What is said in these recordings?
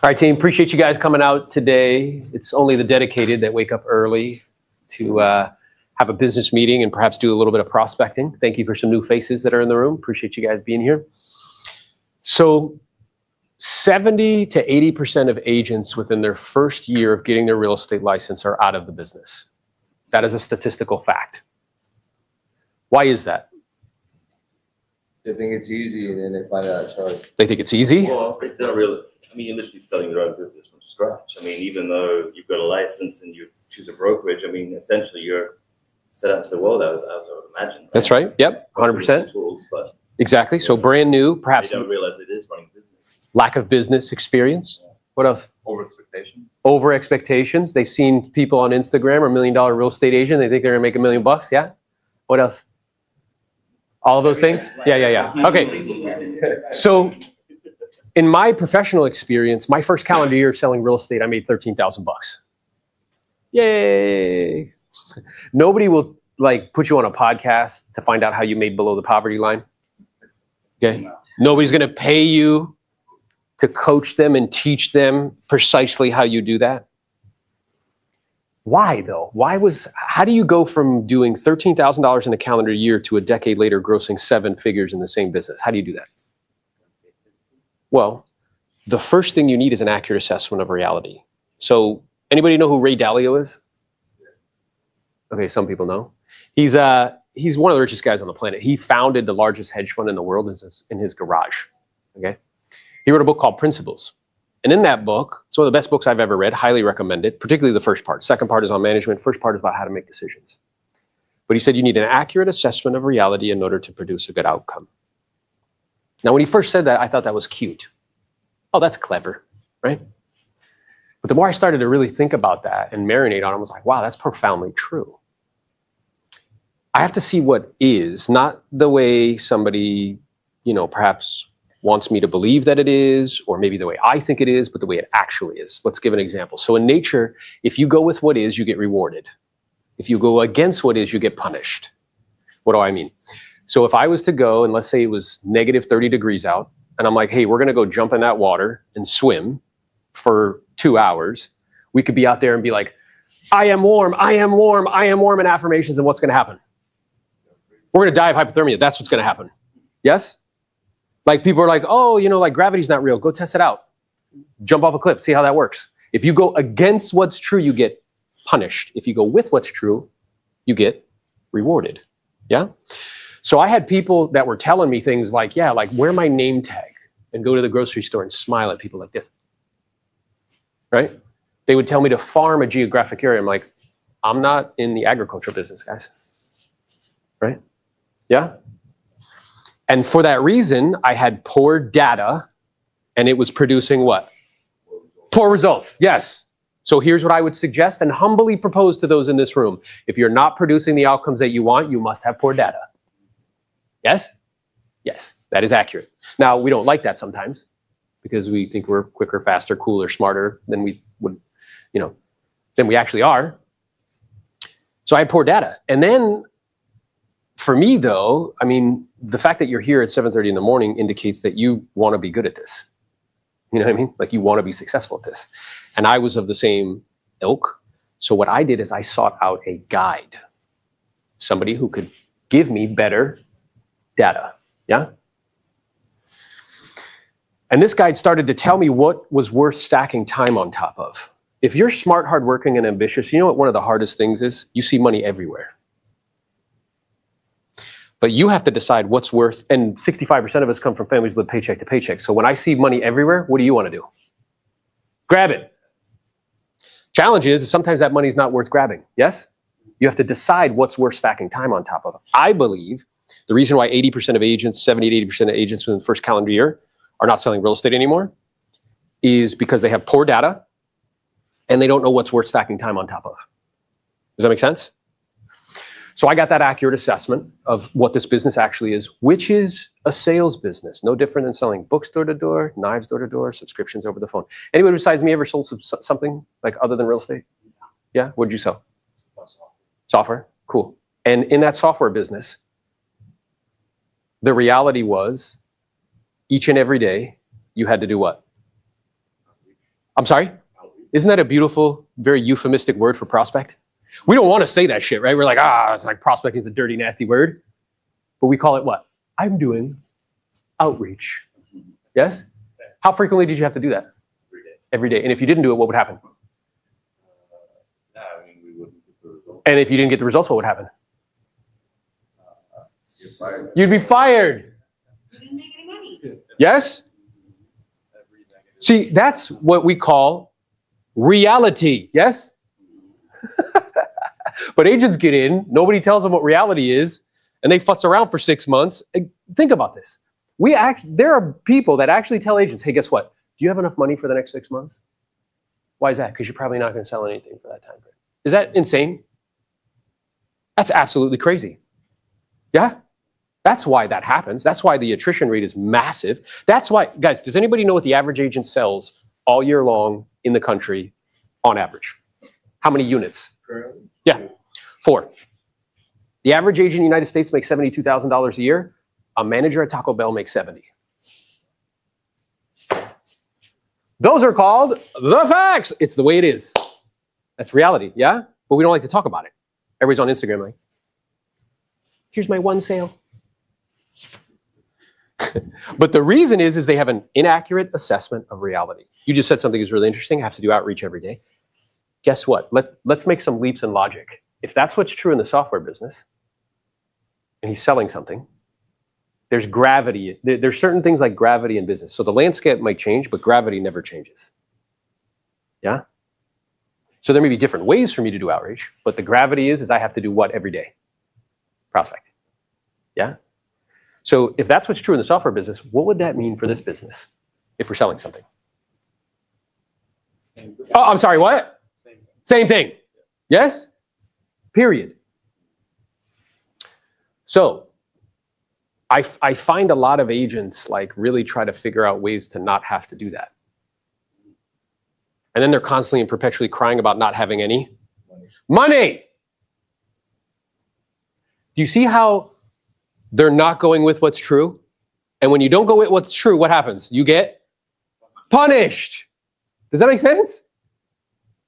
All right, team, appreciate you guys coming out today. It's only the dedicated that wake up early to have a business meeting and perhaps do a little bit of prospecting. Thank you for some new faces that are in the room. Appreciate you guys being here. So 70 to 80% of agents within their first year of getting their real estate license are out of the business. That is a statistical fact. Why is that? They think it's easy and then they find out it's hard. They think it's easy? Well, they don't really. I mean, you're literally starting your own business from scratch. I mean, even though you've got a license and you choose a brokerage, I mean, essentially you're set out to the world, as I would imagine. Right? That's right. Yep, 100%. Tools, but exactly. So brand new, perhaps. They don't realize it is running a business. Lack of business experience. Yeah. What else? Over expectations. Over expectations. They've seen people on Instagram or $1 million real estate agent. They think they're gonna make $1 million bucks. Yeah. What else? All of those things? Yeah. Okay. So in my professional experience, my first calendar year selling real estate, I made 13,000 bucks. Yay. Nobody will like put you on a podcast to find out how you made below the poverty line. Okay. Nobody's going to pay you to coach them and teach them precisely how you do that. Why though? How do you go from doing $13,000 in a calendar year to a decade later grossing 7 figures in the same business? How do you do that? Well, the first thing you need is an accurate assessment of reality. So anybody know who Ray Dalio is? Okay, some people know. He's one of the richest guys on the planet. He founded the largest hedge fund in the world in his garage. Okay, he wrote a book called Principles. And in that book, it's one of the best books I've ever read, highly recommend it, particularly the first part. Second part is on management. First part is about how to make decisions. But he said you need an accurate assessment of reality in order to produce a good outcome. Now, when he first said that, I thought that was cute. Oh, that's clever, right? But the more I started to really think about that and marinate on it, I was like, wow, that's profoundly true. I have to see what is, not the way somebody, perhaps wants me to believe that it is, or maybe the way I think it is, but the way it actually is. Let's give an example. So in nature, if you go with what is, you get rewarded. If you go against what is, you get punished. What do I mean? So if I was to go, and let's say it was negative 30 degrees out, and I'm like, hey, we're gonna go jump in that water and swim for 2 hours, we could be out there and be like, I am warm, I am warm, I am warm, and affirmations, and what's gonna happen? We're gonna die of hypothermia. That's what's gonna happen. Yes? Like people are like, oh, like gravity's not real. Go test it out. Jump off a cliff, see how that works. If you go against what's true, you get punished. If you go with what's true, you get rewarded. Yeah? So I had people that were telling me things like, yeah, like wear my name tag and go to the grocery store and smile at people like this. Right? They would tell me to farm a geographic area. I'm like, I'm not in the agriculture business, guys. Right? Yeah? And for that reason, I had poor data, and it was producing what? Poor results, yes. So here's what I would suggest and humbly propose to those in this room. If you're not producing the outcomes that you want, you must have poor data. Yes? Yes, that is accurate. Now, we don't like that sometimes because we think we're quicker, faster, cooler, smarter than we would, than we actually are. So I had poor data. And then for me, though, I mean, the fact that you're here at 7:30 in the morning indicates that you want to be good at this. You know what I mean? Like you want to be successful at this. And I was of the same ilk. So what I did is I sought out a guide, somebody who could give me better data. Yeah? And this guide started to tell me what was worth stacking time on top of. If you're smart, hardworking, and ambitious, you know what one of the hardest things is? You see money everywhere. But you have to decide what's worth, and 65% of us come from families that live paycheck to paycheck. So when I see money everywhere, what do you want to do? Grab it. Challenge is sometimes that money is not worth grabbing. Yes? You have to decide what's worth stacking time on top of. I believe the reason why 80% of agents, 70 to 80% of agents within the first calendar year are not selling real estate anymore is because they have poor data and they don't know what's worth stacking time on top of. Does that make sense? So I got that accurate assessment of what this business actually is, which is a sales business, no different than selling books door to door, knives door to door, subscriptions over the phone. Anybody besides me ever sold something like other than real estate? Yeah, what did you sell? Software, cool. And in that software business, the reality was each and every day you had to do what? I'm sorry? Isn't that a beautiful, very euphemistic word for prospect? We don't want to say that shit, right? We're like, it's like prospect is a dirty, nasty word. But we call it what? I'm doing outreach. Yes? How frequently did you have to do that? Every day. Every day. And if you didn't do it, what would happen? I mean, we wouldn't get the results. And if you didn't get the results, what would happen? You're fired. You'd be fired. You didn't make any money. Yes? See, that's what we call reality. Yes? But agents get in, nobody tells them what reality is, and they futz around for 6 months. Think about this. There are people that actually tell agents, hey, guess what? Do you have enough money for the next 6 months? Why is that? Because you're probably not going to sell anything for that time frame. Is that insane? That's absolutely crazy. Yeah? That's why that happens. That's why the attrition rate is massive. That's why, guys, does anybody know what the average agent sells all year long in the country on average? How many units? Currently? Yeah, 4. The average agent in the United States makes $72,000 a year. A manager at Taco Bell makes 70. Those are called the facts. It's the way it is. That's reality, yeah? But we don't like to talk about it. Everybody's on Instagram like, here's my one sale. But the reason is they have an inaccurate assessment of reality. You just said something is really interesting. I have to do outreach every day. Guess what? Let's make some leaps in logic. If that's what's true in the software business, and he's selling something, there's gravity. There's certain things like gravity in business. So the landscape might change, but gravity never changes. Yeah? So there may be different ways for me to do outreach, but the gravity is I have to do what every day? Prospect. Yeah? So if that's what's true in the software business, what would that mean for this business if we're selling something? Oh, I'm sorry, what? Same thing. Yes? Period. So I find a lot of agents like really try to figure out ways to not have to do that. And then they're constantly and perpetually crying about not having any money. Do you see how they're not going with what's true? And when you don't go with what's true, what happens? You get punished. Does that make sense?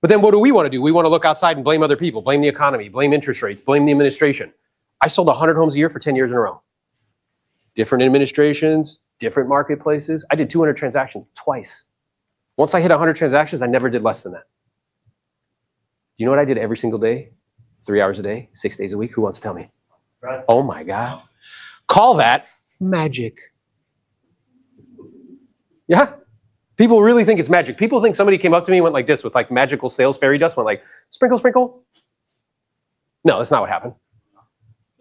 But then what do? We want to look outside and blame other people, blame the economy, blame interest rates, blame the administration. I sold 100 homes a year for 10 years in a row. Different administrations, different marketplaces. I did 200 transactions twice. Once I hit 100 transactions, I never did less than that. You know what I did every single day? 3 hours a day, 6 days a week? Who wants to tell me? Right. Oh my God. Call that magic. Yeah. People really think it's magic. People think somebody came up to me and went like this with like magical sales fairy dust, went like, sprinkle, sprinkle. No, that's not what happened.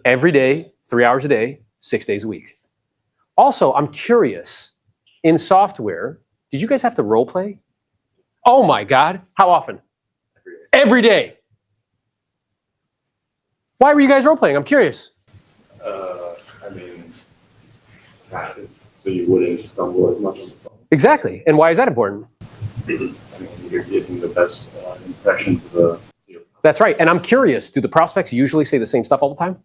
Every day, 3 hours a day, 6 days a week. Also, I'm curious, in software, did you guys have to role play? Oh my God, how often? Every day. Why were you guys role playing? I'm curious. I mean, passive, so you wouldn't stumble as much on the phone. Exactly, and why is that important? I mean, you're giving the best impression to the. That's right, and I'm curious, do the prospects usually say the same stuff all the time?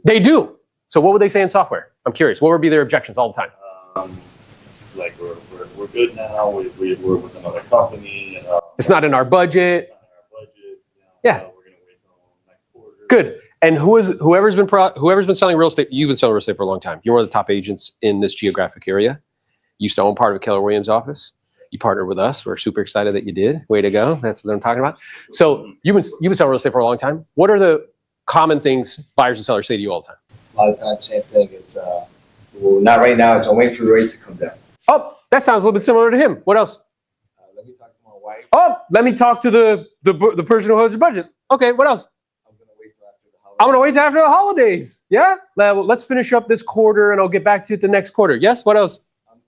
They do. So what would they say in software? I'm curious, what would be their objections all the time? Like we're good now. We're with another company. It's not in our budget. Not in our budget. Yeah. We're gonna wait till next quarter. Good. And whoever's been selling real estate, you've been selling real estate for a long time. You're one of the top agents in this geographic area. You used to own part of Keller Williams' office. You partnered with us. We're super excited that you did. Way to go. That's what I'm talking about. So you've been selling real estate for a long time. What are the common things buyers and sellers say to you all the time? A lot of times, same thing. It's well, not right now. It's I'm waiting for the rate to come down. Oh, that sounds a little bit similar to him. What else? Let me talk to my wife. Oh, let me talk to the person who holds your budget. Okay, what else? I'm gonna wait till after the holidays. I'm gonna wait till after the holidays. Yeah. Let's finish up this quarter, and I'll get back to it the next quarter. Yes. What else? I'm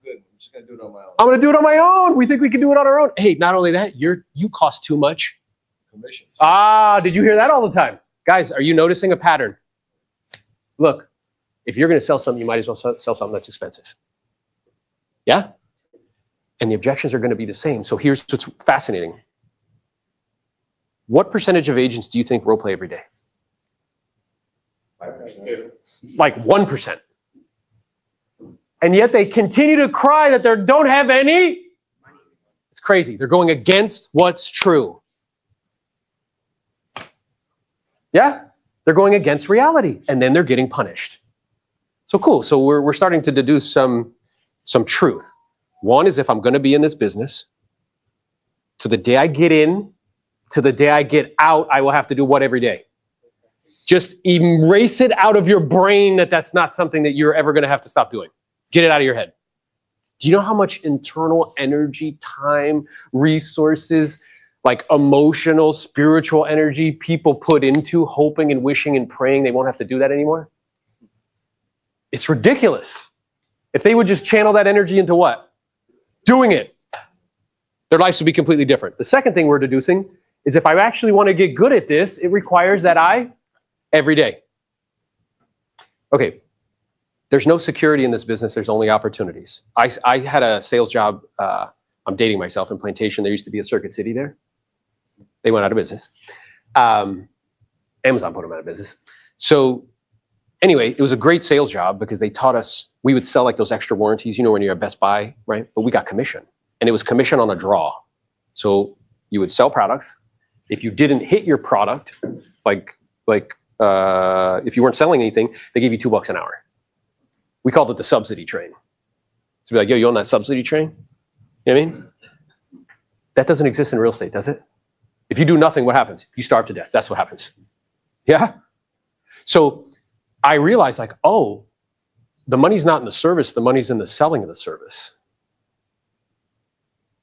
good. I'm just gonna do it on my own. I'm gonna do it on my own. We think we can do it on our own. Hey, not only that, you cost too much. Commissions. Ah, did you hear that all the time? Guys, are you noticing a pattern? Look, if you're going to sell something, you might as well sell something that's expensive. Yeah? And the objections are going to be the same. So here's what's fascinating. What percentage of agents do you think role play every day? 5%. Like 1%. And yet they continue to cry that they don't have any. crazy. They're going against what's true. Yeah? They're going against reality, and then they're getting punished. So cool. So we're starting to deduce some truth. One is if I'm going to be in this business, to the day I get in, to the day I get out, I will have to do what every day? Just erase it out of your brain that that's not something that you're ever going to have to stop doing. Get it out of your head. Do you know how much internal energy, time, resources, like emotional, spiritual energy people put into hoping and wishing and praying they won't have to do that anymore? It's ridiculous. If they would just channel that energy into what? Doing it. Their lives would be completely different. The second thing we're deducing is if I actually want to get good at this, it requires that I, every day. Okay, there's no security in this business. There's only opportunities. I had a sales job, I'm dating myself, in Plantation. There used to be a Circuit City there. They went out of business. Amazon put them out of business. So anyway, it was a great sales job because they taught us, we would sell like those extra warranties, you know, when you're at Best Buy, right? But we got commission. And it was commission on a draw. So you would sell products. If you didn't hit your product, like if you weren't selling anything, they gave you $2 an hour. We called it the subsidy train. So be like, yo, you on that subsidy train? You know what I mean? That doesn't exist in real estate, does it? If you do nothing, what happens? You starve to death. That's what happens. Yeah? So I realized like, oh, the money's not in the service. The money's in the selling of the service.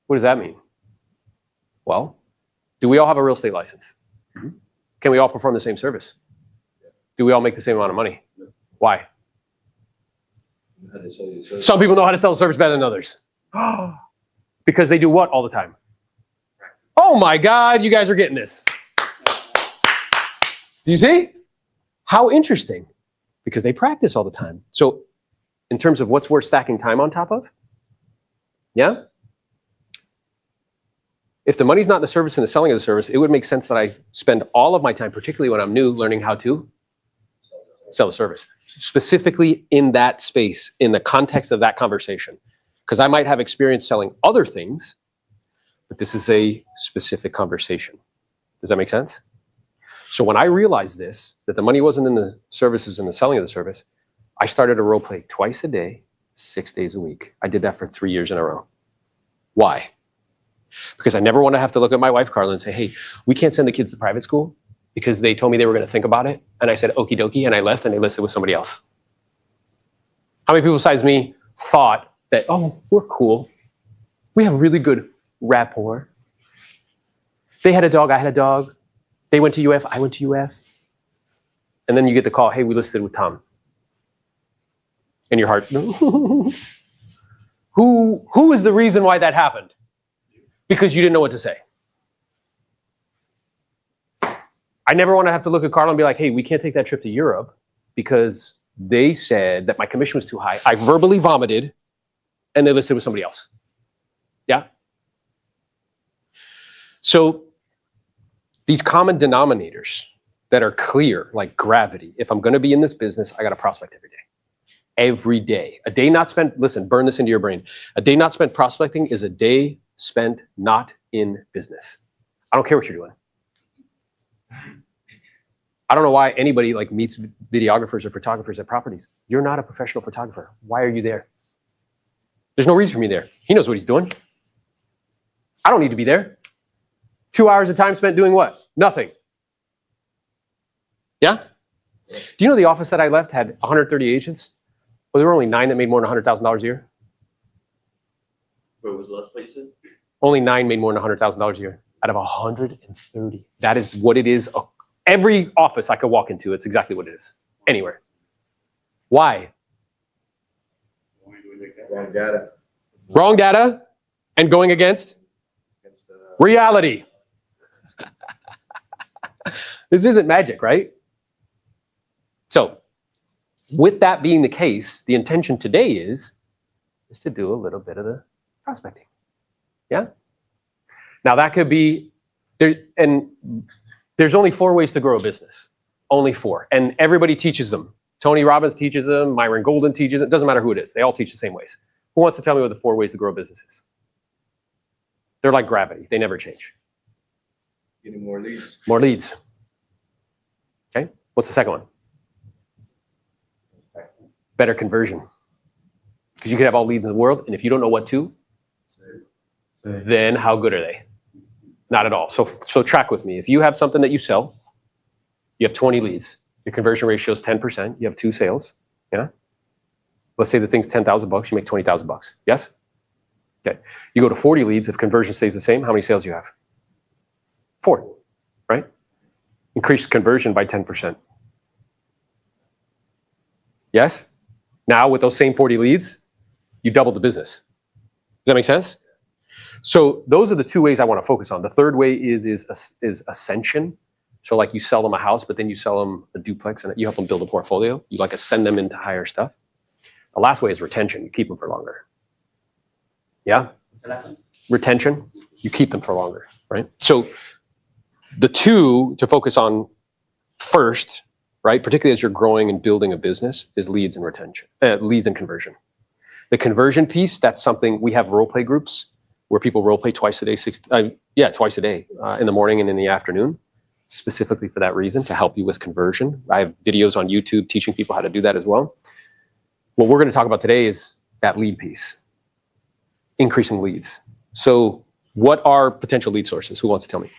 What does that mean? Well, do we all have a real estate license? Can we all perform the same service? Do we all make the same amount of money? Why? Some people know how to sell a service better than others. Because they do what all the time? Oh my God, you guys are getting this. Do you see? How interesting. Because they practice all the time. So in terms of what's worth stacking time on top of? Yeah? If the money's not in the service and the selling of the service, it would make sense that I spend all of my time, particularly when I'm new, learning how to sell the service. Specifically in that space, in the context of that conversation. Because I might have experience selling other things, but this is a specific conversation. Does that make sense? So when I realized this, that the money wasn't in the services and the selling of the service, I started a role play twice a day, 6 days a week. I did that for 3 years in a row. Why? Because I never want to have to look at my wife, Carla, and say, hey, we can't send the kids to private school because they told me they were going to think about it. And I said, okie dokie, and I left and they listed with somebody else. How many people besides me thought that, oh, we're cool. We have really good rapport. They had a dog, I had a dog. They went to UF, I went to UF. And then you get the call, hey, we listed with Tom. And your heart, who is the reason why that happened? Because you didn't know what to say. I never want to have to look at Carla and be like, hey, we can't take that trip to Europe because they said that my commission was too high. I verbally vomited and they listed with somebody else. Yeah? So these common denominators that are clear, like gravity, if I'm going to be in this business, I got to prospect every day. Every day. A day not spent, listen, burn this into your brain. A day not spent prospecting is a day spent not in business. I don't care what you're doing. I don't know why anybody like meets videographers or photographers at properties. You're not a professional photographer. Why are you there? There's no reason for me there. He knows what he's doing. I don't need to be there. 2 hours of time spent doing what? Nothing. Yeah? Do you know the office that I left had 130 agents? Well, there were only 9 that made more than $100,000 a year. Where was the last place you said? Only 9 made more than $100,000 a year out of 130. That is what it is. Every office I could walk into, it's exactly what it is. Anywhere. Why? Wrong data. Wrong data and going against reality. This isn't magic, right? So, with that being the case, the intention today is to do a little bit of the prospecting. Yeah? Now that could be, there's only 4 ways to grow a business. Only 4. And everybody teaches them. Tony Robbins teaches them, Myron Golden teaches them. It doesn't matter who it is. They all teach the same ways. Who wants to tell me what the 4 ways to grow a business is? They're like gravity. They never change. Getting more leads. More leads. Okay. What's the second one? Better conversion. Because you could have all leads in the world, and if you don't know what to, then how good are they? Not at all. So track with me. If you have something that you sell, you have 20 leads. Your conversion ratio is 10%. You have 2 sales. Yeah. Let's say the thing's $10,000. You make $20,000. Yes. Okay. You go to 40 leads. If conversion stays the same, how many sales do you have? 4. Right. Increase conversion by 10%. Yes. Now with those same 40 leads, you doubled the business. Does that make sense? So those are the 2 ways I want to focus on. The third way is ascension. So like you sell them a house, but then you sell them a duplex and you help them build a portfolio. You like ascend them into higher stuff. The last way is retention. You keep them for longer. Yeah? Retention, you keep them for longer, right? So the 2 to focus on first, right, particularly as you're growing and building a business, is leads and retention, leads and conversion. The conversion piece, that's something, we have role play groups where people role play twice a day, twice a day, in the morning and in the afternoon, specifically for that reason, to help you with conversion. I have videos on YouTube teaching people how to do that as well. What we're going to talk about today is that lead piece, increasing leads. So what are potential lead sources? Who wants to tell me?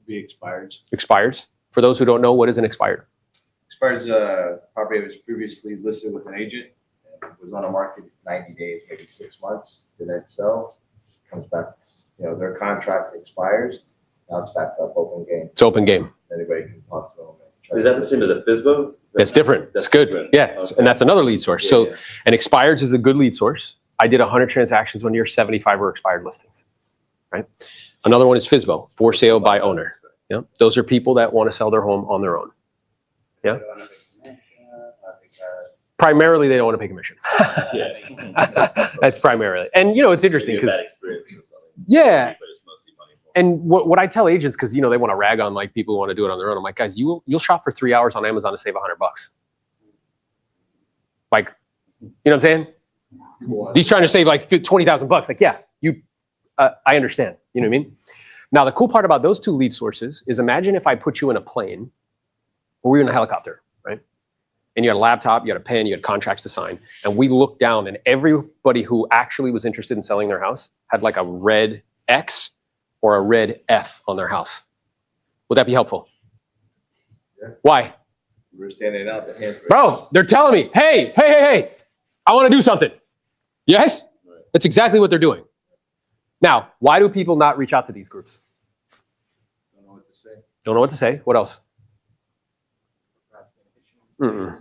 Be expireds. Expireds. For those who don't know, what is an expired? Expired property that was previously listed with an agent, and was on the market 90 days, maybe 6 months, didn't sell, comes back, their contract expires, now it's back up, open game. It's open game. Anybody can talk to them. Is that the same as a FSBO? It's different. That's it's good. different. Yes, Okay. and that's another lead source. Yeah, So yeah. an expireds is a good lead source. I did 100 transactions one year, 75 were expired listings, right? Another one is FSBO, for sale by owner. Yeah, those are people that want to sell their home on their own. Yeah. Primarily, they don't want to pay commission. Yeah. That's primarily. And it's interesting Maybe a because bad experience or something. yeah. But it's mostly money. And what I tell agents, because they want to rag on like people who want to do it on their own. I'm like, guys, you'll shop for 3 hours on Amazon to save $100. Like, what I'm saying? He's trying to save like $20,000. Like, yeah, I understand. You know what I mean? Now, the cool part about those 2 lead sources is, imagine if I put you in a plane or we were in a helicopter, right? And you had a laptop, you had a pen, you had contracts to sign, and we looked down and everybody who actually was interested in selling their house had like a red X or a red F on their house. Would that be helpful? Yeah. Why? We're standing out the hands. Bro, they're telling me, hey, I want to do something. Yes? Right. That's exactly what they're doing. Now, why do people not reach out to these groups? Don't know what to say. Don't know what to say. What else? Mm-mm.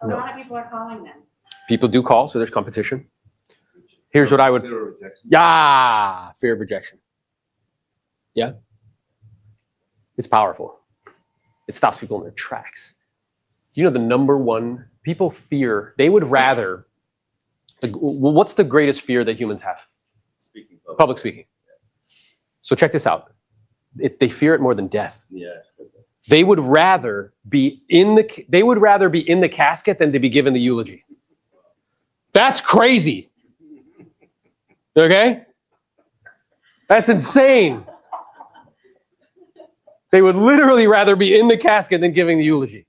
A No. lot of people are calling them. People do call, so there's competition. Here's what I would... Fear of rejection. Yeah, fear of rejection. Yeah. It's powerful. It stops people in their tracks. The number one, people fear, they would rather, what's the greatest fear that humans have? Speaking Public speaking. So check this out. They fear it more than death. Yeah. They would rather be in the casket than to be given the eulogy. That's crazy. Okay? That's insane. They would literally rather be in the casket than giving the eulogy.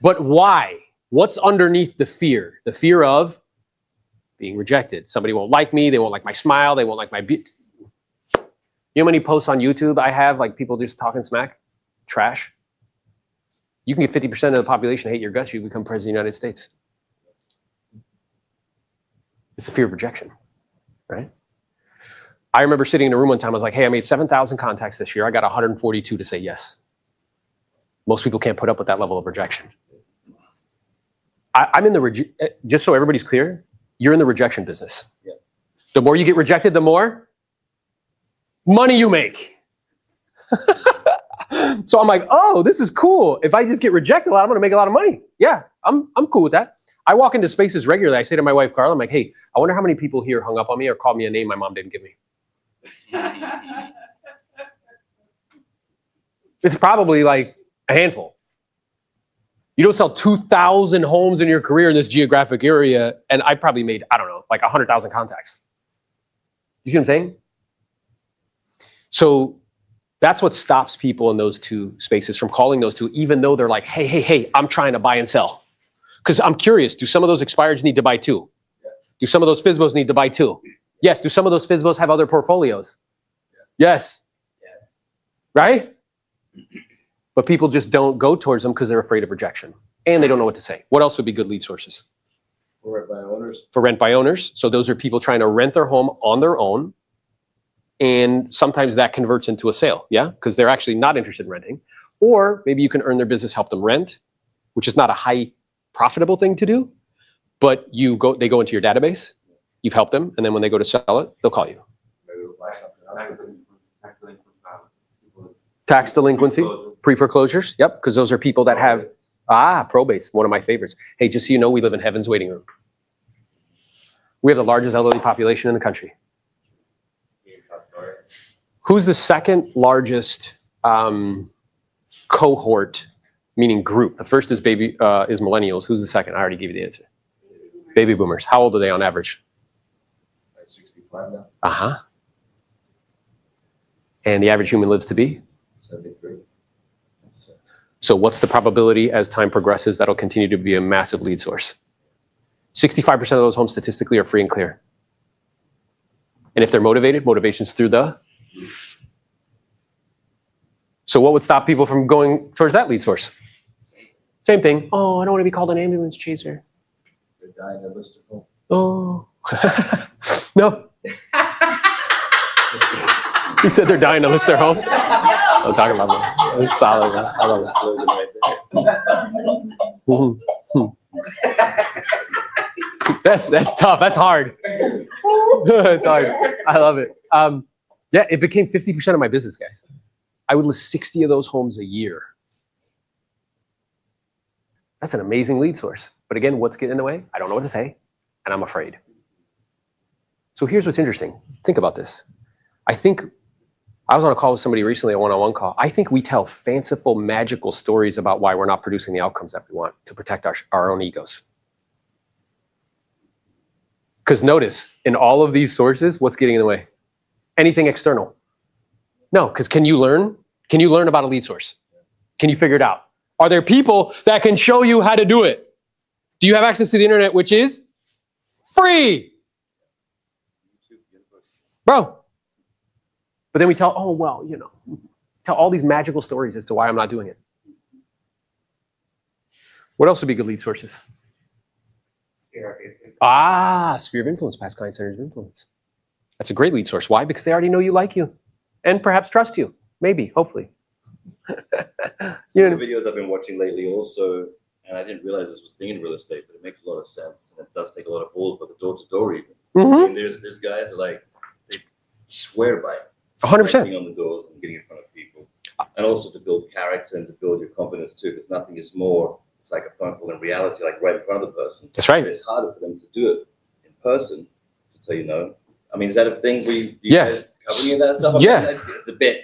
But why? What's underneath the fear? The fear of being rejected. Somebody won't like me. They won't like my smile. They won't like my You know how many posts on YouTube I have, like people just talking smack? Trash. You can get 50% of the population to hate your guts, you become president of the United States. It's a fear of rejection, right? I remember sitting in a room one time, I was like, hey, I made 7,000 contacts this year. I got 142 to say yes. Most people can't put up with that level of rejection. I'm in the, just so everybody's clear, you're in the rejection business. Yeah. The more you get rejected, the more money you make. So I'm like, oh, this is cool. If I just get rejected a lot, I'm gonna make a lot of money. Yeah, I'm cool with that. I walk into spaces regularly. I say to my wife, Carla, I'm like, hey, I wonder how many people here hung up on me or called me a name my mom didn't give me. It's probably like a handful. You don't sell 2,000 homes in your career in this geographic area, and I probably made, I don't know, like 100,000 contacts. You see what I'm saying? So that's what stops people in those two spaces from calling those two, even though they're like, hey, I'm trying to buy and sell. Because I'm curious, do some of those expireds need to buy too? Do some of those FSBOs need to buy too? Yes. Do some of those FSBOs have other portfolios? Yes. Right? But people just don't go towards them because they're afraid of rejection. And they don't know what to say. What else would be good lead sources? For rent by owners. For rent by owners. So those are people trying to rent their home on their own. And sometimes that converts into a sale, yeah? Because they're actually not interested in renting. Or maybe you can earn their business, help them rent, which is not a high profitable thing to do. But they go into your database, you've helped them, and then when they go to sell it, they'll call you. Maybe we'll buy something else. Tax delinquency, pre-foreclosures, yep, because those are people that have, probates, one of my favorites. Hey, just so you know, we live in heaven's waiting room. We have the largest elderly population in the country. Who's the second largest cohort, meaning group? The first is millennials. Who's the second? I already gave you the answer. Baby boomers. How old are they on average? Like 65 now. Uh-huh. And the average human lives to be? 73. So what's the probability as time progresses that'll continue to be a massive lead source? 65% of those homes statistically are free and clear. And if they're motivated, motivation's through the... So what would stop people from going towards that lead source? Same thing. Oh, I don't want to be called an ambulance chaser. They're dying to list a home. Oh. No. He said they're dying to list their home. I'm talking about that. It's solid, man. I love it. That's tough. That's hard. It's hard. I love it. Yeah, it became 50% of my business, guys. I would list 60 of those homes a year. That's an amazing lead source. But again, what's getting in the way? I don't know what to say, and I'm afraid. So here's what's interesting. Think about this. I think I was on a call with somebody recently, a one-on-one call. I think we tell fanciful, magical stories about why we're not producing the outcomes that we want to protect our own egos. Because notice, in all of these sources, what's getting in the way? Anything external. No, because can you learn? Can you learn about a lead source? Can you figure it out? Are there people that can show you how to do it? Do you have access to the internet, which is free? Bro. But then we tell, oh, well, you know, tell all these magical stories as to why I'm not doing it. What else would be good lead sources? Sphere of influence, past client centers of influence. That's a great lead source. Why? Because they already know you, like you, and perhaps trust you. Maybe, hopefully. Some of the videos I've been watching lately also, and I didn't realize this was thing in real estate, but it makes a lot of sense, and it does take a lot of balls, but the door-to-door even. I mean, there's guys that like, they swear by it. 100%. Being on the doors and getting in front of people. And also to build character and to build your confidence too, because nothing is more, it's like a phone call in reality, like right in front of the person. That's right. But it's harder for them to do it in person, to tell you no. I mean, is that a thing you yes. guys cover any of that stuff? I yeah. mean, it's a bit,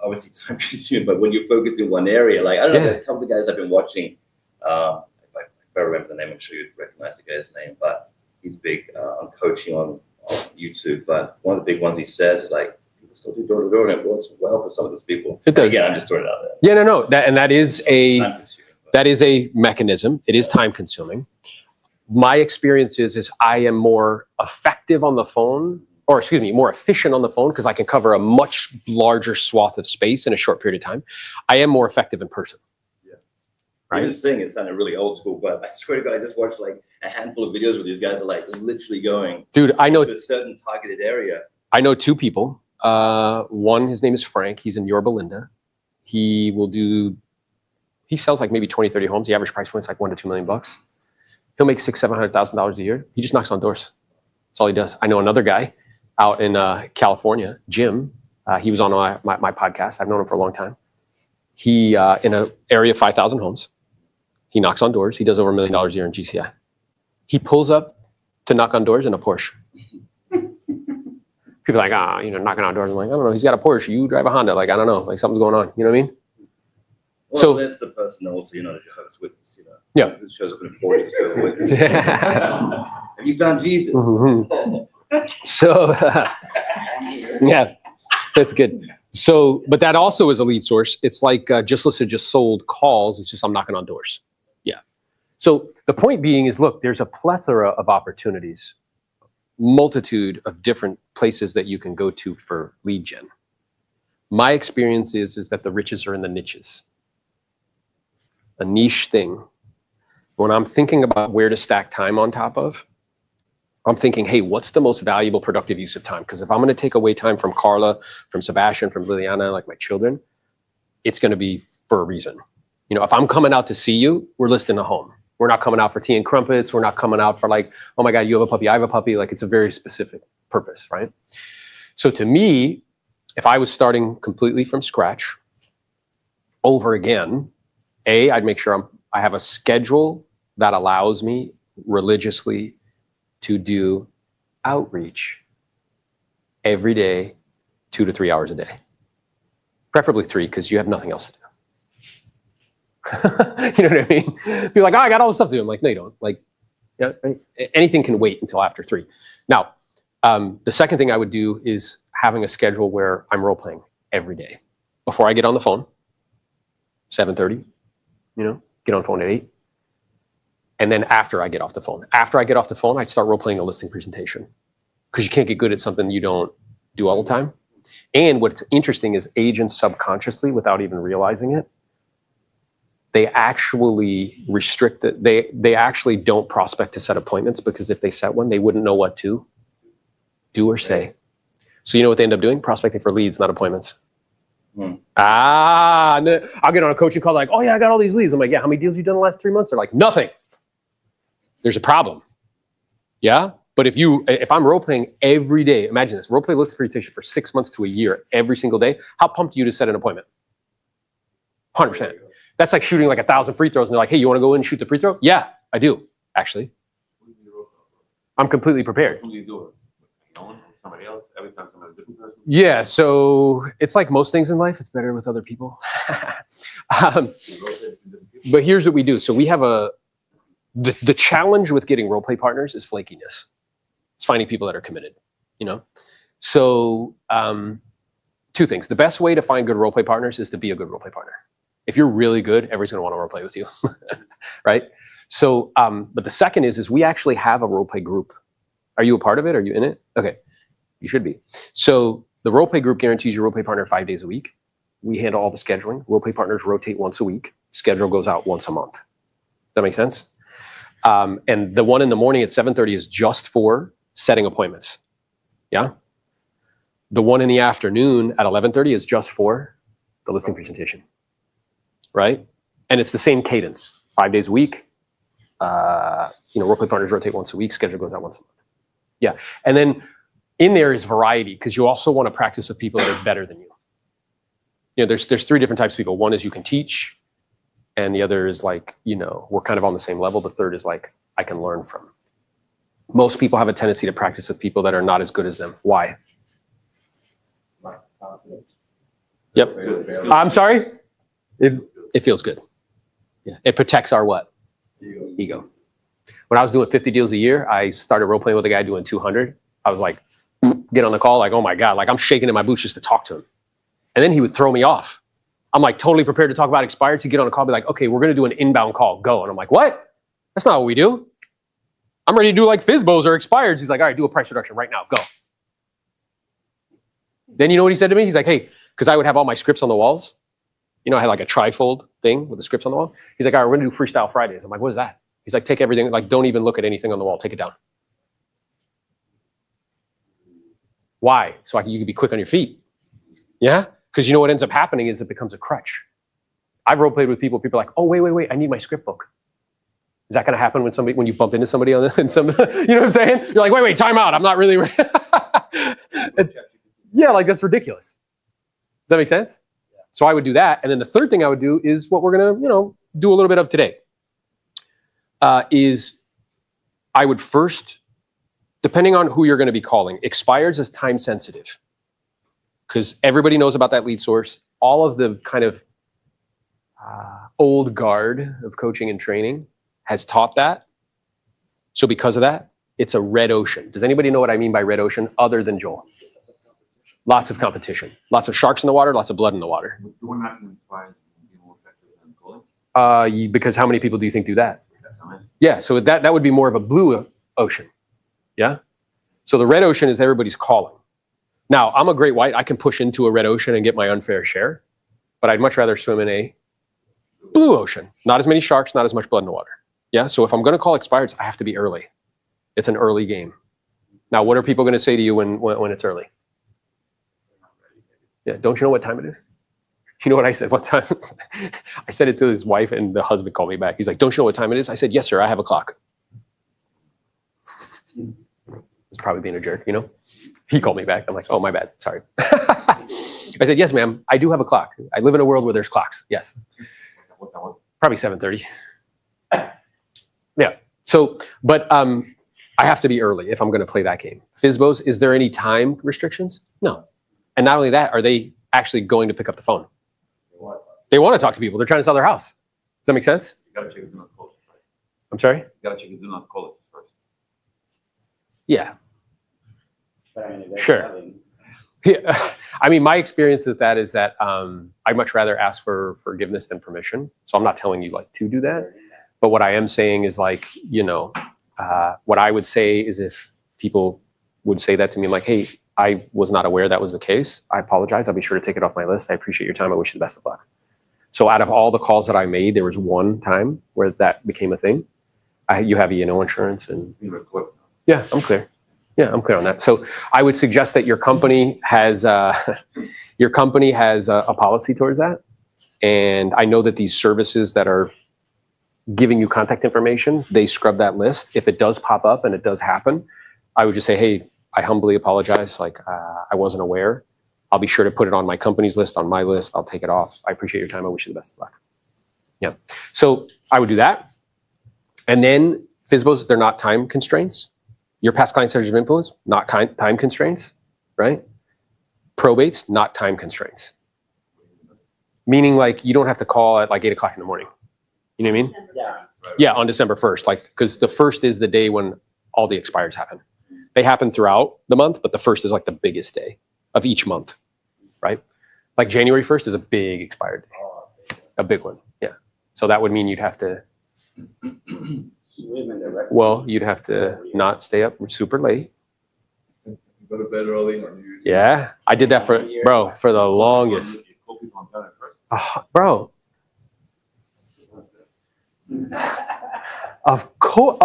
obviously time consuming, but when you're focused in one area, like, I don't know, a couple of guys I've been watching, if I remember the name, I'm sure you'd recognize the guy's name, but he's big on coaching on YouTube. But one of the big ones he says is like, people still do door-to-door, and it works well for some of those people. It does. Again, I'm just throwing it out there. Yeah, no. That is a mechanism. It is time consuming. My experience is I am more effective on the phone, or excuse me, more efficient on the phone because I can cover a much larger swath of space in a short period of time. I am more effective in person. Yeah. Right? Even saying it sounded really old school, but I swear to God, I just watched like a handful of videos where these guys are like literally going to a certain targeted area. I know two people. One, his name is Frank. He's in Yorba Linda. He sells like maybe 20, 30 homes. The average price point is like $1 to $2 million. He'll make $600,000-$700,000 a year. He just knocks on doors. That's all he does. I know another guy out in California, Jim. He was on my podcast. I've known him for a long time. He, in an area of 5,000 homes, he knocks on doors. He does over $1 million a year in GCI. He pulls up to knock on doors in a Porsche. People are like, knocking on doors. I'm like, I don't know. He's got a Porsche. You drive a Honda. Like, I don't know. Like, something's going on. You know what I mean? Well, so that's the person also, the Jehovah's Witness, Yeah. Who shows up in a Porsche. Have you found Jesus? So, yeah, that's good. So, but that also is a lead source. It's like just listed, just sold calls. It's just I'm knocking on doors. Yeah. So the point being is, look, there's a plethora of opportunities, multitude of different places that you can go to for lead gen. My experience is that the riches are in the niches. A niche thing. When I'm thinking about where to stack time on top of, I'm thinking, hey, what's the most valuable, productive use of time? Because if I'm going to take away time from Carla, from Sebastian, from Liliana, like my children, it's going to be for a reason. You know, if I'm coming out to see you, we're listing a home. We're not coming out for tea and crumpets. We're not coming out for like, oh my God, you have a puppy, I have a puppy. Like, it's a very specific purpose, right? So to me, if I was starting completely from scratch over again, I'd make sure I have a schedule that allows me religiously to do outreach every day, 2 to 3 hours a day, preferably 3, because you have nothing else to do. You know what I mean? Be like, oh, I got all this stuff to do. I'm like, no, you don't. Like, yeah, anything can wait until after 3. Now, the second thing I would do is having a schedule where I'm role playing every day. Before I get on the phone, 7:30, you know, get on the phone at 8. And then after I get off the phone. After I get off the phone, I start role-playing a listing presentation. Because you can't get good at something you don't do all the time. And what's interesting is agents subconsciously, without even realizing it, they actually restrict it. They actually don't prospect to set appointments, because if they set one, they wouldn't know what to do or say. So you know what they end up doing? Prospecting for leads, not appointments. I'll get on a coaching call like, oh yeah, I got all these leads. I'm like, yeah, how many deals have you done in the last 3 months? They're like, nothing. There's a problem. Yeah? But if I'm role-playing every day, imagine this, role-play listing presentation for 6 months to a year, every single day, how pumped are you to set an appointment? 100%. That's like shooting like 1,000 free throws, and they're like, hey, you want to go in and shoot the free throw? Yeah, I do, actually. I'm completely prepared. Who do you do it? No one? Somebody else? Every time somebody's a different person? Yeah, so it's like most things in life, it's better with other people. But here's what we do. So we have the challenge with getting role play partners is flakiness. It's finding people that are committed, you know? So 2 things. The best way to find good role play partners is to be a good role play partner. If you're really good, everybody's gonna wanna role play with you, right? So, but the second is we actually have a role play group. Are you a part of it? Are you in it? Okay, you should be. So the role play group guarantees your role play partner 5 days a week. We handle all the scheduling. Role play partners rotate once a week. Schedule goes out once a month. Does that make sense? And the one in the morning at 7:30 is just for setting appointments. Yeah. The one in the afternoon at 11:30 is just for the listing presentation. Right? And it's the same cadence, 5 days a week. You know, role play partners rotate once a week. Schedule goes out once a month. Yeah. And then in there is variety, because you also want to practice with people that are better than you. You know, there's 3 different types of people. One is you can teach, and the other is like, you know, we're kind of on the same level. The third is like, I can learn from. Most people have a tendency to practice with people that are not as good as them. Why? Yep. I'm sorry? It feels good. Yeah. It protects our what? Ego. When I was doing 50 deals a year, I started role playing with a guy doing 200. I was like, get on the call, like, oh my God, like I'm shaking in my boots just to talk to him. And then he would throw me off. I'm like totally prepared to talk about expireds. He'd get on a call, be like, okay, we're going to do an inbound call, go. And I'm like, what? That's not what we do. I'm ready to do like FSBOs or expireds. He's like, all right, do a price reduction right now, go. Then you know what he said to me? He's like, hey, because I would have all my scripts on the walls. You know, I had like a trifold thing with the scripts on the wall. He's like, all right, we're going to do Freestyle Fridays. I'm like, what is that? He's like, take everything, like don't even look at anything on the wall, take it down. Why? So you can be quick on your feet. Yeah? Because you know what ends up happening is it becomes a crutch. I've role played with people are like, oh, wait, I need my script book. Is that going to happen when you bump into somebody on you know what I'm saying? You're like, wait, time out. I'm not really. Yeah, like that's ridiculous. Does that make sense? Yeah. So I would do that. And then the third thing I would do is what we're going to, you know, do a little bit of today. Is I would first, depending on who you're going to be calling, expires is time sensitive. Because everybody knows about that lead source. All of the kind of old guard of coaching and training has taught that. So because of that, It's a red ocean. Does anybody know what I mean by red ocean other than Joel? Lots of competition. Lots of sharks in the water, lots of blood in the water. Doing that inspires you more effective than calling. Because how many people do you think do that? That's nice. Yeah, so that would be more of a blue ocean. Yeah? So the red ocean is everybody's calling. Now, I'm a great white. I can push into a red ocean and get my unfair share, but I'd much rather swim in a blue ocean. Not as many sharks, not as much blood in the water. Yeah, so if I'm going to call expireds, I have to be early. It's an early game. Now, what are people going to say to you when it's early? Yeah, don't you know what time it is? You know what I said? What time? I said it to his wife, and the husband called me back. He's like, don't you know what time it is? I said, yes, sir, I have a clock. It's probably being a jerk, you know? He called me back. I'm like, oh, my bad. Sorry. I said, yes, ma'am, I do have a clock. I live in a world where there's clocks. Yes. Probably 7:30. Yeah. So, but I have to be early if I'm going to play that game. FSBOs, is there any time restrictions? No. And not only that, are they actually going to pick up the phone? They want to talk to people. They're trying to sell their house. Does that make sense? You gotta check the do not call it. I'm sorry? You gotta check the do not call it first. Yeah. But I mean, if Sure. having- Yeah. I mean, my experience is that I'd much rather ask for forgiveness than permission. So I'm not telling you like to do that. But what I am saying is like, you know, what I would say is if people would say that to me, like, hey, I was not aware that was the case. I apologize. I'll be sure to take it off my list. I appreciate your time. I wish you the best of luck. So out of all the calls that I made, there was one time where that became a thing. You have E&O insurance and You record. yeah, I'm clear. Yeah, I'm clear on that. So I would suggest that your company has a policy towards that. And I know that these services that are giving you contact information, they scrub that list. If it does pop up and it does happen, I would just say, hey, I humbly apologize. Like I wasn't aware. I'll be sure to put it on my company's list, on my list. I'll take it off. I appreciate your time. I wish you the best of luck. Yeah. So I would do that. And then FSBOs, they're not time constraints. Your past client centers of influence, not time constraints, right? Probates, not time constraints. Meaning like you don't have to call at like 8 o'clock in the morning. You know what I mean? Yeah. Yeah, on December 1st, like, because the 1st is the day when all the expires happen. They happen throughout the month, but the 1st is like the biggest day of each month, right? Like January 1st is a big expired day, a big one, yeah. So that would mean you'd have to, Swim in the red well, you'd have to not stay up super late. Go to bed early on New Year's Eve. Yeah, I did that for the longest. You call people on time first. Bro, of course.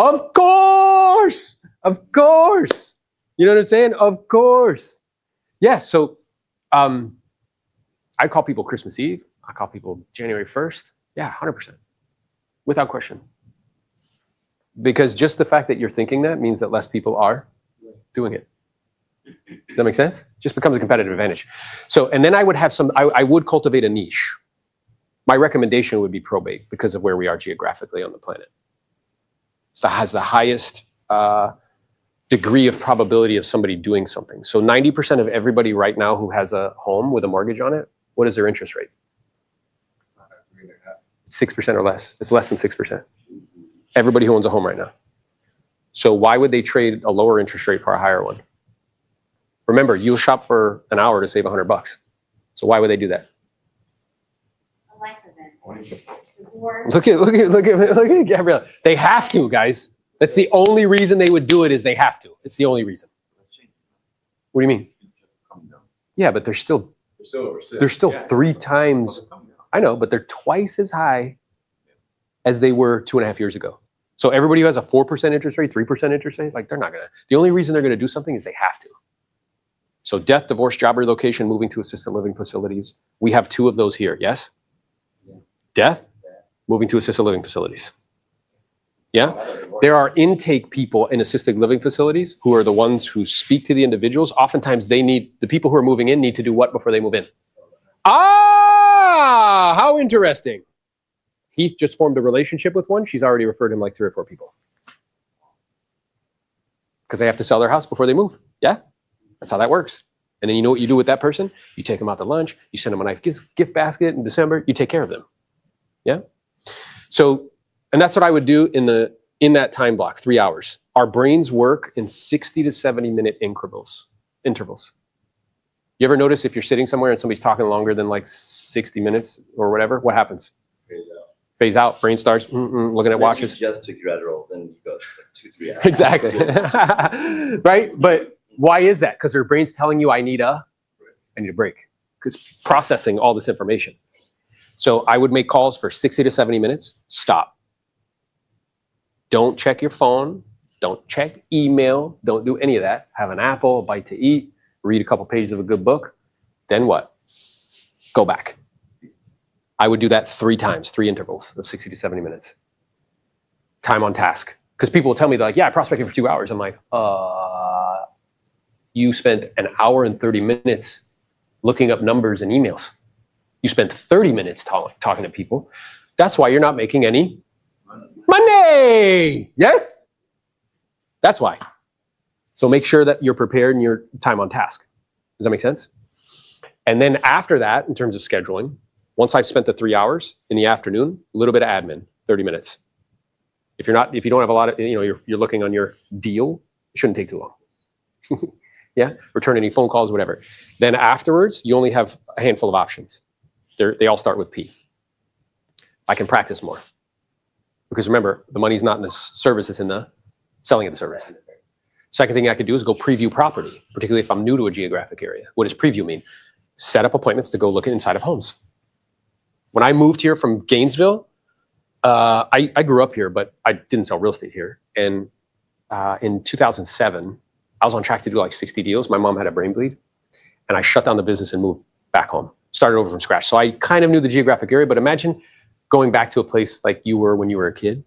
You know what I'm saying? Of course. Yeah, so I call people Christmas Eve. I call people January 1st. Yeah, 100%. Without question. Because just the fact that you're thinking that means that less people are doing it. Does that make sense? Just becomes a competitive advantage. So, and then I would have I would cultivate a niche. My recommendation would be probate because of where we are geographically on the planet. So that has the highest degree of probability of somebody doing something. So 90% of everybody right now who has a home with a mortgage on it, what is their interest rate? 6% or less. It's less than 6%. Everybody who owns a home right now. So why would they trade a lower interest rate for a higher one? Remember, you'll shop for an hour to save $100. So why would they do that? A life event. Divorce. Look at Gabrielle. They have to, guys. That's the only reason they would do it is they have to. It's the only reason. What do you mean? Yeah, but they're still Yeah. 3 times. I know, but they're twice as high as they were 2.5 years ago. So everybody who has a 4% interest rate, 3% interest rate, like they're not gonna. The only reason they're gonna do something is they have to. So death, divorce, job relocation, moving to assisted living facilities. We have 2 of those here. Yes. Death, moving to assisted living facilities. Yeah. There are intake people in assisted living facilities who are the ones who speak to the individuals. Oftentimes the people who are moving in need to do what before they move in? Ah, how interesting. Heath just formed a relationship with one. She's already referred him like 3 or 4 people. Because they have to sell their house before they move. Yeah, that's how that works. And then you know what you do with that person? You take them out to lunch. You send them a nice gift basket in December. You take care of them. Yeah. So, and that's what I would do in the in that time block, 3 hours, our brains work in 60 to 70-minute intervals. You ever notice if you're sitting somewhere and somebody's talking longer than like 60 minutes or whatever, what happens? Phase out. Brain starts looking at watches. You just took your Adderall, then you go like 2-3 hours. Exactly. Right? But why is that? Because their brain's telling you I need a break. It's processing all this information. So I would make calls for 60 to 70 minutes. Stop. Don't check your phone. Don't check email. Don't do any of that. Have an apple, a bite to eat, read a couple pages of a good book. Then what? Go back. I would do that 3 times, 3 intervals of 60 to 70 minutes. Time on task. Because people will tell me, they're like, yeah, I prospected for 2 hours. I'm like, you spent an hour and 30 minutes looking up numbers and emails. You spent 30 minutes talking to people. That's why you're not making any money. Yes? That's why. So make sure that you're prepared and your time on task. Does that make sense? And then after that, in terms of scheduling, once I've spent the 3 hours in the afternoon, a little bit of admin, 30 minutes. If you don't have a lot of, you're looking on your deal, it shouldn't take too long. Yeah, return any phone calls, whatever. Then afterwards, you only have a handful of options. They all start with P. I can practice more. Because remember, the money's not in the service, it's in the selling of the service. Second thing I could do is go preview property, particularly if I'm new to a geographic area. What does preview mean? Set up appointments to go look inside of homes. When I moved here from Gainesville, I grew up here, but I didn't sell real estate here. And in 2007, I was on track to do like 60 deals. My mom had a brain bleed, and I shut down the business and moved back home. Started over from scratch. So I kind of knew the geographic area, but imagine going back to a place like you were when you were a kid.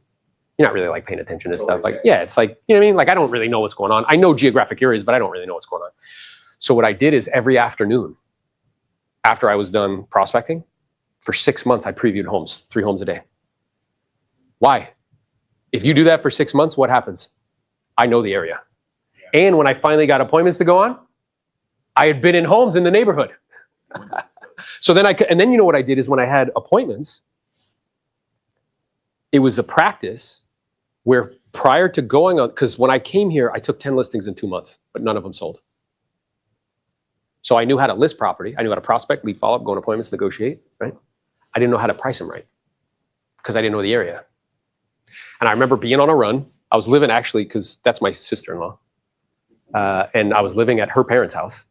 You're not really like paying attention to stuff. Like, yeah, it's like, you know what I mean? Like, I don't really know what's going on. I know geographic areas, but I don't really know what's going on. So what I did is every afternoon, after I was done prospecting, for 6 months, I previewed homes, 3 homes a day. Why? If you do that for 6 months, what happens? I know the area. Yeah. And when I finally got appointments to go on, I had been in homes in the neighborhood. So then then you know what I did is when I had appointments, it was a practice where prior to going on, because when I came here, I took 10 listings in 2 months, but none of them sold. So I knew how to list property. I knew how to prospect, lead follow-up, go on appointments, negotiate, right? I didn't know how to price them right because I didn't know the area. And I remember being on a run. I was living actually, because that's my sister-in-law. And I was living at her parents' house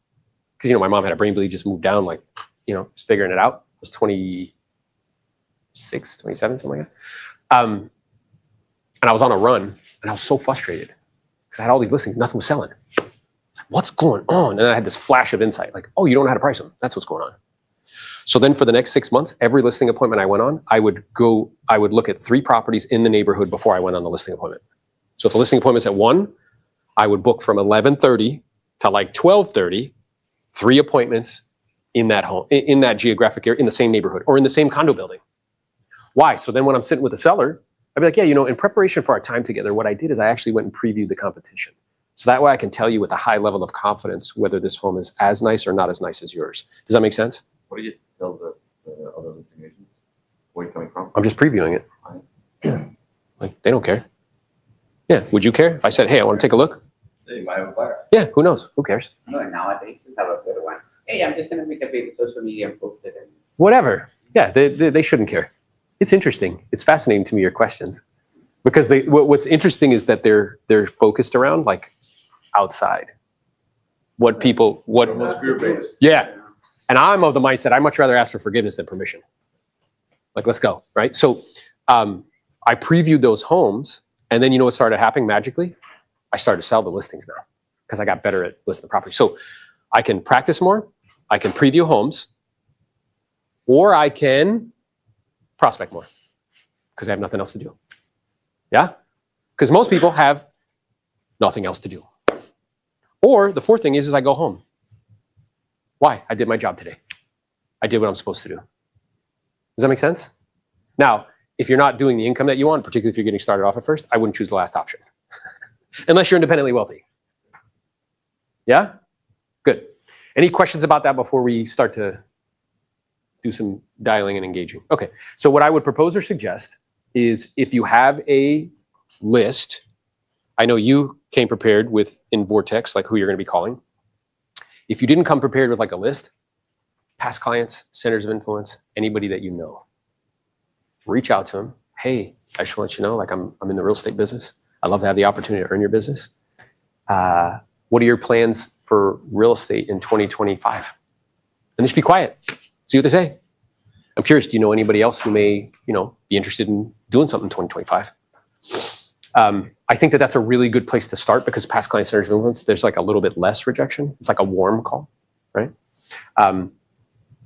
because, my mom had a brain bleed, just moved down, like, just figuring it out. I was 26, 27, something like that. And I was on a run, and I was so frustrated because I had all these listings, nothing was selling. I was like, what's going on? And I had this flash of insight, like, oh, you don't know how to price them. That's what's going on. So then for the next 6 months, every listing appointment I went on, I would look at 3 properties in the neighborhood before I went on the listing appointment. So if the listing appointment's at 1, I would book from 11:30 to like 12:30, 3 appointments in that home, in that geographic area, in the same neighborhood, or in the same condo building. Why? So then when I'm sitting with the seller, I'd be like, yeah, in preparation for our time together, what I did is I actually went and previewed the competition. So that way I can tell you with a high level of confidence whether this home is as nice or not as nice as yours. Does that make sense? What do you tell the other listing agents? Where are you coming from? I'm just previewing it. Yeah. Like, they don't care. Yeah. Would you care if I said, hey, I want to take a look? They might have a buyer. Yeah. Who knows? Who cares? No, nowadays you have a better one. Hey, I'm just going to make a big social media and post it. Whatever. Yeah. They shouldn't care. It's interesting. It's fascinating to me, your questions. Because what's interesting is that they're focused around like outside. What people, what. Most fear-based. Yeah. And I'm of the mindset, I'd much rather ask for forgiveness than permission. Like, let's go, right? So I previewed those homes, and then you know what started happening magically? I started to sell the listings now because I got better at listing the property. So I can practice more, I can preview homes, or I can prospect more because I have nothing else to do. Yeah? Because most people have nothing else to do. Or the fourth thing is I go home. Why? I did my job today. I did what I'm supposed to do. Does that make sense? Now, if you're not doing the income that you want, particularly if you're getting started off at first, I wouldn't choose the last option. Unless you're independently wealthy. Yeah? Good. Any questions about that before we start to do some dialing and engaging? Okay. So what I would propose or suggest is if you have a list. I know you came prepared with in Vortex, like who you're going to be calling. If you didn't come prepared with like a list, past clients, centers of influence, anybody that you know, reach out to them. Hey, I just want to let you know, like I'm in the real estate business. I'd love to have the opportunity to earn your business. What are your plans for real estate in 2025? And just be quiet. See what they say. I'm curious, do you know anybody else who may, be interested in doing something in 2025? I think that that's a really good place to start because past client centers of influence, there's like a little bit less rejection. It's like a warm call, right? And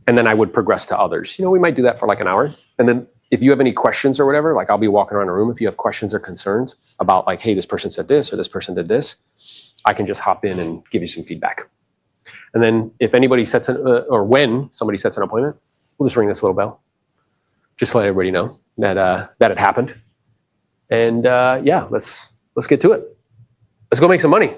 then I would progress to others. We might do that for like an hour. And then if you have any questions or whatever, like I'll be walking around a room. If you have questions or concerns about like, hey, this person said this or this person did this, I can just hop in and give you some feedback. And then if anybody sets or when somebody sets an appointment, we'll just ring this little bell. Just to let everybody know that it happened. And yeah, let's get to it. Let's go make some money.